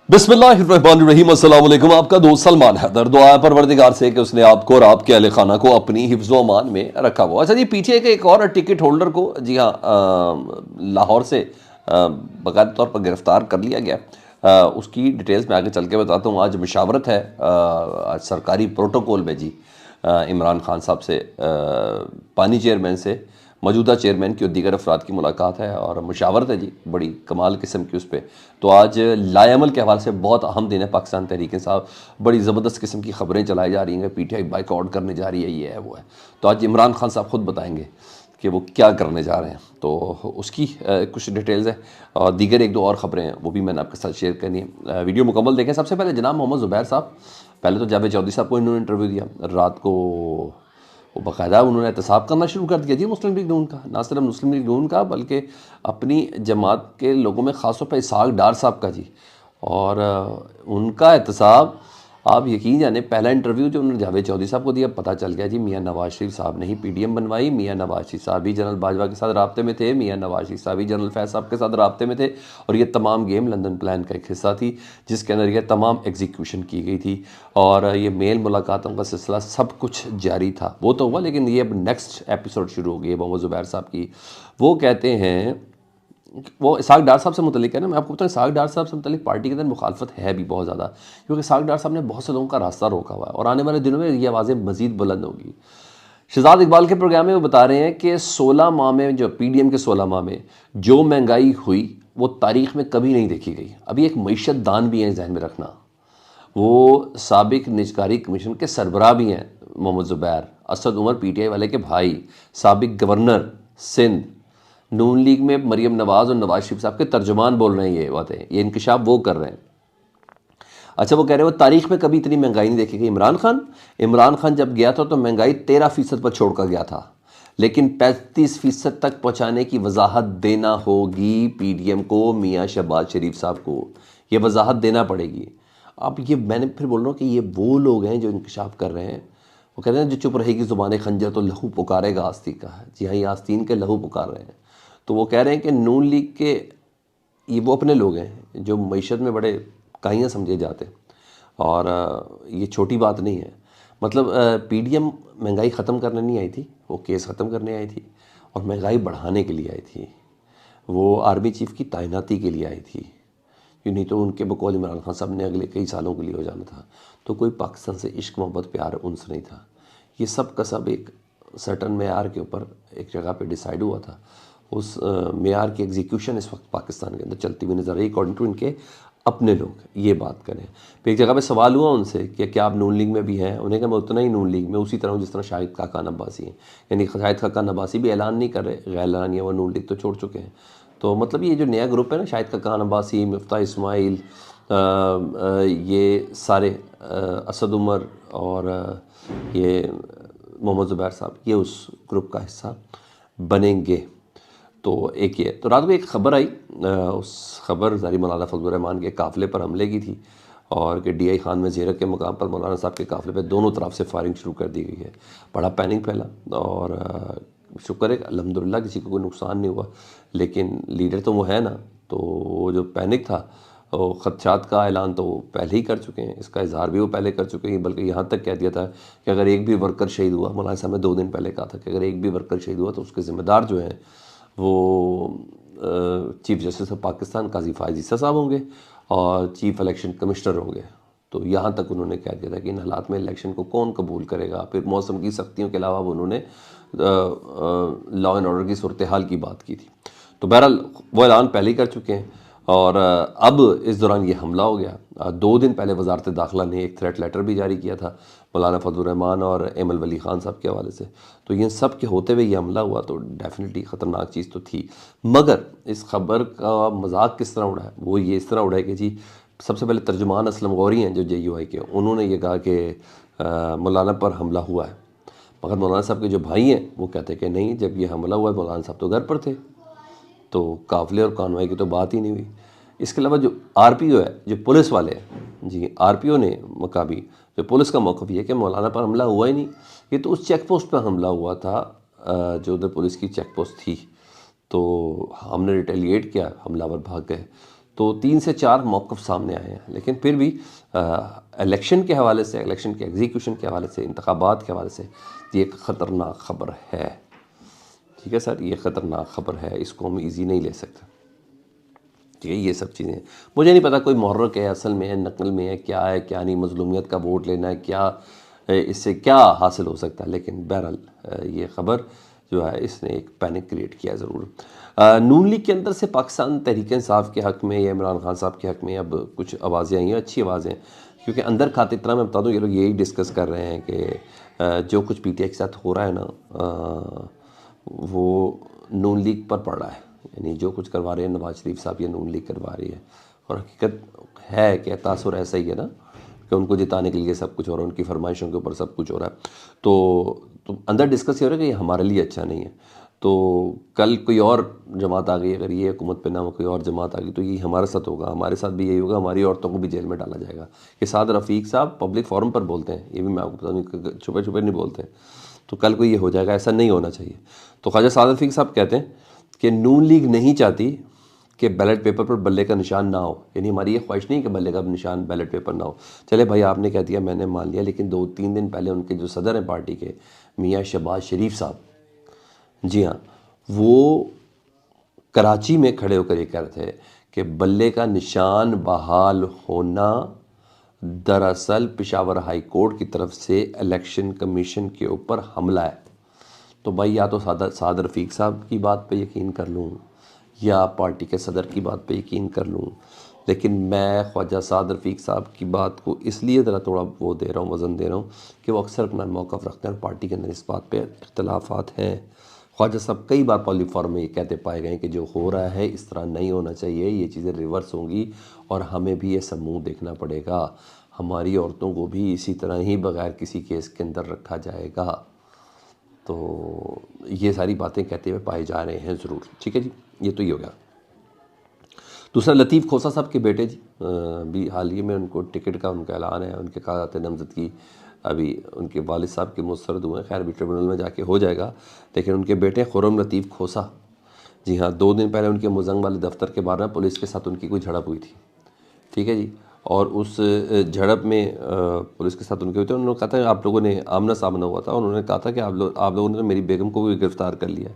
बिस्मिल्लाहिर्रहमानिर्रहीम अस्सलाम वालेकुम। आपका दोस्त सलमान हैदर। दुआ परवरदिगार से कि उसने आपको और आपके अहले खाना को अपनी हिफ्ज़ व अमान में रखा हुआ। अच्छा जी, पीटीआई के एक और टिकट होल्डर को जी हाँ लाहौर से बाकायदा तौर पर गिरफ्तार कर लिया गया। उसकी डिटेल्स में आगे चल के बताता हूँ। आज मुशावरत है आज सरकारी प्रोटोकॉल में जी इमरान खान साहब से, पानी चेयरमैन से, मौजूदा चेयरमैन की और दीगर अफराद की मुलाकात है और मुशावरत है जी बड़ी कमाल किस्म की उस पर। तो आज लाएमल के हवाले से बहुत अहम दिन है। पाकिस्तान तहरीक इंसाफ बड़ी ज़बरदस्त किस्म की खबरें चलाई जा रही हैं, पीटीआई बाइकआउट करने जा रही है, ये है वो है। तो आज इमरान खान साहब खुद बताएंगे कि वो क्या करने जा रहे हैं। तो उसकी कुछ डिटेल्स है और दीगर एक दो और ख़बरें हैं, वो भी मैंने आपके साथ शेयर करनी है। वीडियो मुकम्मल देखें। सबसे पहले जनाब मोहम्मद ज़ुबैर साहब, पहले तो जावेद चौधरी साहब को इन्होंने इंटरव्यू दिया रात को, वो बाकायदा उन्होंने एहतसाब करना शुरू कर दिया जी मुस्लिम लीग नून का। ना सिर्फ मुस्लिम लीग नून का बल्कि अपनी जमात के लोगों में ख़ास तौर पर इसहाक डार साहब का जी। और उनका एहतसाब आप यकीन जाने, पहला इंटरव्यू जो उन्होंने जावेद चौधरी साहब को दिया, पता चल गया जी मियाँ नवाज शरीफ साहब ने ही पीडीएम बनवाई। मियाँ नवाज शरीफ साहब भी जनरल बाजवा के साथ राब्ते में थे, मियाँ नवाज शरीफ साहब भी जनरल फैज़ साहब के साथ राब्ते में थे और ये तमाम गेम लंदन प्लान का एक हिस्सा थी जिसके अंदर यह तमाम एग्जीक्यूशन की गई थी और ये मेल मुलाकातों का सिलसिला सब कुछ जारी था। वो तो हुआ, लेकिन ये अब नेक्स्ट एपिसोड शुरू हो गई है मोहम्मद ज़ुबैर साहब की। वो कहते हैं, वो इसहाक डार साहब से मुतलिक है ना, मैं आपको बताऊँ इसहाक डार साहब से मुतलिक पार्टी के अंदर मुखालफत है भी बहुत ज़्यादा, क्योंकि इसहाक डार साहब ने बहुत से लोगों का रास्ता रोका हुआ है और आने वाले दिनों में ये आवाज़ें मज़ीद बुलंद होगी। शहजाद इकबाल के प्रोग्राम में वो बता रहे हैं कि 16 माह में, जो पीडीएम के 16 माह में जो महंगाई हुई वो तारीख़ में कभी नहीं देखी गई। अभी एक मईशत दान भी है जहन में रखना, वो साबिक निजकारी कमीशन के सरबराह भी हैं मोहम्मद ज़ुबैर, असद उमर पीटीआई वाले के भाई, साबिक गवर्नर सिंध, नून लीग में मरीम नवाज़ और नवाज शरीफ साहब के तर्जुमान बोल रहे हैं ये बातें, ये इंकशाफ वो कर रहे हैं। अच्छा, वो कह रहे हैं वो तारीख में कभी इतनी महंगाई नहीं देखी गई। इमरान खान जब गया था तो महंगाई 13% पर छोड़ कर गया था, लेकिन 35% तक पहुँचाने की वजाहत देना होगी पीडीएम को, मियाँ शहबाज शरीफ साहब को ये वजाहत देना पड़ेगी। अब ये मैंने फिर बोल रहा हूँ कि ये वो लोग हैं जो इंकशाफ कर रहे हैं। वो कह रहे हैं जो चुप रहेगी ज़ुबान खंजर तो लहू पुकारेगा आस्तीन का है। जी हाँ, ये आस्तीन के लहू पुकार रहे हैं। तो वो कह रहे हैं कि नून लीग के ये वो अपने लोग हैं जो मईशत में बड़े काइयाँ समझे जाते हैं और ये छोटी बात नहीं है। मतलब पीडीएम महंगाई ख़त्म करने नहीं आई थी, वो केस ख़त्म करने आई थी और महंगाई बढ़ाने के लिए आई थी। वो आर्मी चीफ़ की तैनाती के लिए आई थी, क्यों नहीं तो उनके बकौल इमरान खान साहब ने अगले कई सालों के लिए हो जाना था। तो कोई पाकिस्तान से इश्क मोहब्बत प्यार उनस नहीं था। ये सब का सब एक सर्टन मेयार के ऊपर एक जगह पे डिसाइड हुआ था। उस मेयार की एग्जीक्यूशन इस वक्त पाकिस्तान के अंदर चलती हुई नज़र आई अकॉर्डिंग टू इनके अपने लोग ये बात करें। फिर एक जगह पे सवाल हुआ उनसे कि क्या आप नून लीग में भी हैं? उन्हें कहा मैं उतना ही नून लीग में उसी तरह जिस तरह शाहिद खाकान अब्बासी हैं, यानी शाहिद खाकान अब्बासी भी ऐलान नहीं कर रहे, गैर ऐलानिया वो नून लीग तो छोड़ चुके हैं। तो मतलब ये जो नया ग्रुप है ना, शाहिद खाकान अब्बासी, मिफ्ता इस्माइल, ये सारे असद उमर और ये मोहम्मद ज़ुबैर साहब, ये उस ग्रुप का हिस्सा बनेंगे। तो एक ये तो रात को एक ख़बर आई, उस खबर ज़ारी मौलाना फजल रहमान के काफ़िले पर हमले की थी और कि डीआई खान में ज़ीरक के मकाम पर मौलाना साहब के काफ़िले पे दोनों तरफ से फायरिंग शुरू कर दी गई है। बड़ा पैनिक फैला और शुक्र है अल्हम्दुलिल्लाह किसी को कोई नुकसान नहीं हुआ, लेकिन लीडर तो वो है ना, तो वो जो पैनिक था वो ख़दशात का ऐलान तो पहले ही कर चुके हैं, इसका इजहार भी वो पहले कर चुके हैं, बल्कि यहाँ तक कह दिया था कि अगर एक भी वर्कर शहीद हुआ, मौलाना साहब ने 2 दिन पहले कहा था कि अगर एक भी वर्कर शहीद हुआ तो उसके ज़िम्मेदार जो हैं वो चीफ़ जस्टिस ऑफ पाकिस्तान काजी फ़ाइज़ ईसा साहब होंगे और चीफ़ इलेक्शन कमिश्नर होंगे। तो यहाँ तक उन्होंने कह दिया था कि इन हालात में इलेक्शन को कौन कबूल करेगा। फिर मौसम की सख्तियों के अलावा उन्होंने लॉ एंड ऑर्डर की सूरत हाल की बात की थी। तो बहरहाल वो ऐलान पहले ही कर चुके हैं और अब इस दौरान ये हमला हो गया। 2 दिन पहले वजारत दाखिला ने एक थ्रेट लेटर भी जारी किया था मौलाना फजल रहमान और एमल वली ख़ान साहब के हवाले से। तो इन सब के होते हुए ये हमला हुआ तो डेफिनेटली ख़तरनाक चीज़ तो थी। मगर इस खबर का मजाक किस तरह उड़ा है, वो ये इस तरह उड़ा है कि जी सबसे पहले तर्जुमान असलम गौरी हैं जो JUI के, उन्होंने ये कहा कि मौलाना पर हमला हुआ है, मगर मौलाना साहब के जो भाई हैं वो कहते हैं कि नहीं, जब ये हमला हुआ है मौलाना साहब तो घर पर थे, तो काफ़िले और कानवाई की तो बात ही नहीं हुई। इसके अलावा जो RPO है, जो पुलिस वाले हैं जी, RPO ने मकाबी जो पुलिस का मौक़िफ़ ये कि मौलाना पर हमला हुआ ही नहीं, ये तो उस चेक पोस्ट पर हमला हुआ था जो उधर पुलिस की चेक पोस्ट थी, तो हमने रिटेलिएट किया, हमलावर भाग गए। तो 3 से 4 मौक़िफ़ सामने आए हैं, लेकिन फिर भी इलेक्शन के हवाले से, इलेक्शन के एग्जीक्यूशन के हवाले से, इंतखाबात के हवाले से ये एक ख़तरनाक ख़बर है। ठीक है सर, ये ख़तरनाक ख़बर है, इसको हम ईजी नहीं ले सकते। ठीक है, ये सब चीज़ें मुझे नहीं पता कोई मुहर्रक है, असल में है, नकल में है, क्या है क्या नहीं, मज़लूमियत का वोट लेना है क्या, इससे क्या हासिल हो सकता है, लेकिन बहरहाल ये ख़बर जो है इसने एक पैनिक क्रिएट किया ज़रूर। नून लीग के अंदर से पाकिस्तान तहरीक इंसाफ के हक़ में या इमरान खान साहब के हक़ में अब कुछ आवाज़ें आई हैं, अच्छी आवाज़ें, क्योंकि अंदर खाते इतना मैं बता दूँ, ये लोग यही डिस्कस कर रहे हैं कि जो कुछ पीटीआई के साथ हो रहा है ना, वो नून लीग पर पड़ रहा है। यानी जो कुछ करवा रहे हैं नवाज शरीफ साहब, ये नून लीग करवा रही है, और हकीकत है कि तासुर ऐसा ही है ना कि उनको जिताने के लिए सब कुछ हो रहा है, उनकी फरमाइशों के ऊपर सब कुछ हो रहा है। तो अंदर डिस्कस ये हो रहा है कि ये हमारे लिए अच्छा नहीं है। तो कल कोई और जमात आ गई, अगर ये हुकूमत पे ना हो कोई और जमात आ गई, तो ये हमारे साथ होगा, हमारे साथ भी यही होगा, हमारी औरतों को भी जेल में डाला जाएगा। ये साद रफ़ीक साहब पब्लिक फोरम पर बोलते हैं, ये भी मैं आपको बता दूँ, छुपे छुपे नहीं बोलते। तो कल को ये हो जाएगा, ऐसा नहीं होना चाहिए। तो ख्वाजा साद रफ़ीक साहब कहते हैं कि नून लीग नहीं चाहती कि बैलेट पेपर पर बल्ले का निशान ना हो, यानी हमारी ये ख्वाहिश नहीं कि बल्ले का निशान बैलेट पेपर ना हो। चले भाई, आपने कह दिया, मैंने मान लिया, लेकिन 2-3 दिन पहले उनके जो सदर हैं पार्टी के, मियाँ शहबाज शरीफ साहब, जी हाँ, वो कराची में खड़े होकर ये कह रहे थे कि बल्ले का निशान बहाल होना दरअसल पेशावर हाई कोर्ट की तरफ से इलेक्शन कमीशन के ऊपर हमला है। तो भाई, या तो साद रफ़ीक साहब की बात पे यकीन कर लूँ या पार्टी के सदर की बात पे यकीन कर लूँ, लेकिन मैं ख्वाजा साद रफ़ीक साहब की बात को इसलिए ज़रा थोड़ा वो दे रहा हूँ, वज़न दे रहा हूँ कि वो अक्सर अपना मौक़िफ़ रखते हैं और पार्टी के अंदर इस बात पे इख्तलाफात हैं। ख्वाजा साहब कई बार पब्लिक फोरम में ये कहते पाए गए कि जो हो रहा है इस तरह नहीं होना चाहिए, ये चीज़ें रिवर्स होंगी और हमें भी ये सब मुँह देखना पड़ेगा, हमारी औरतों को भी इसी तरह ही बग़ैर किसी केस के अंदर रखा जाएगा। तो ये सारी बातें कहते हुए पाए जा रहे हैं ज़रूर। ठीक है जी, ये तो ये हो गया। दूसरा, लतीफ़ खोसा साहब के बेटे जी, भी हाल ही में उनको टिकट का उनका ऐलान है, उनके कागज़ात नामज़दगी अभी उनके वालिद साहब के मुस्तरद हुए हैं, खैर भी ट्रिब्यूनल में जाके हो जाएगा, लेकिन उनके बेटे खुर्रम लतीफ़ खोसा, जी हाँ, 2 दिन पहले उनके मुज़ंग वाले दफ्तर के बाहर पुलिस के साथ उनकी कोई झड़प हुई थी। ठीक है जी, और उस झड़प में पुलिस के साथ उनके हुए थे, उन्होंने कहा था आप लोगों ने आमना सामना हुआ था, उन्होंने कहा था कि आप लोगों ने तो मेरी बेगम को भी गिरफ़्तार कर लिया है,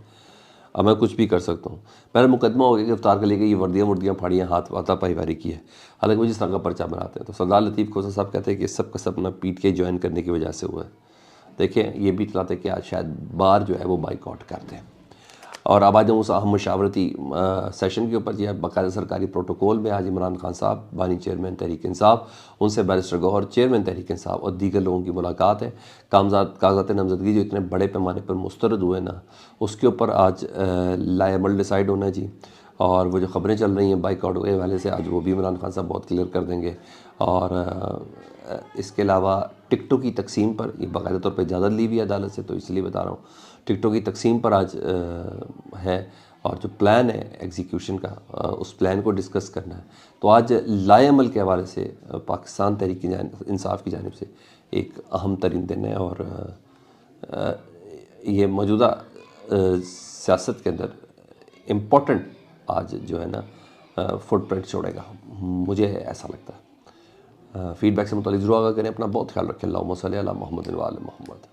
अब मैं कुछ भी कर सकता हूँ। पहले मुकदमा हो गया, गिरफ्तार कर लेके ये वर्दियाँ फाड़ियाँ हाथ हाथापाई की है, हालांकि वो जिस तरह का पर्चा बनाते हैं। तो सरदार लतीफ़ खोसा साहब कहते हैं कि सब का सब अपना पीटीआई ज्वाइन करने की वजह से हुआ है। देखिए, ये भी इतलाते कि आज शायद बार जो है वो बाइकआउट कर दें। और अब आज हम उस अहम मशावरती सेशन के ऊपर जो है बाकायदा सरकारी प्रोटोकॉल में आज इमरान खान साहब, बानी चेयरमैन तहरीक इंसाफ, उनसे बैरिस्टर गौहर चेयरमैन तहरीक इंसाफ और दीगर लोगों की मुलाकात है। कागजात नामजदगी जो इतने बड़े पैमाने पर मुस्तरद हुए ना, उसके ऊपर आज लाएमल डिसाइड होना है जी। और वो जो ख़बरें चल रही हैं बाइकआउट के हवाले से, आज वो भी इमरान खान साहब बहुत क्लियर कर देंगे। और इसके अलावा टिकटों की तकसीम पर, ये बाकायदा तौर पर इजाज़त ली हुई है अदालत से, तो इसलिए बता रहा हूँ, टिकटों की तकसीम पर आज है, और जो प्लान है एग्जीक्यूशन का, उस प्लान को डिस्कस करना है। तो आज लाएमल के हवाले से पाकिस्तान तहरीक इंसाफ की जानिब से एक अहम तरीन दिन है, और ये मौजूदा सियासत के अंदर इम्पोर्टेंट आज जो है ना फुटप्रिंट छोड़ेगा, मुझे ऐसा लगता है। फीडबैक से मुतालिक ज़रूर आगाह करें, अपना बहुत ख्याल रखें। अल्लाहुम्मा सल्ली अला मुहम्मद व आले मुहम्मद।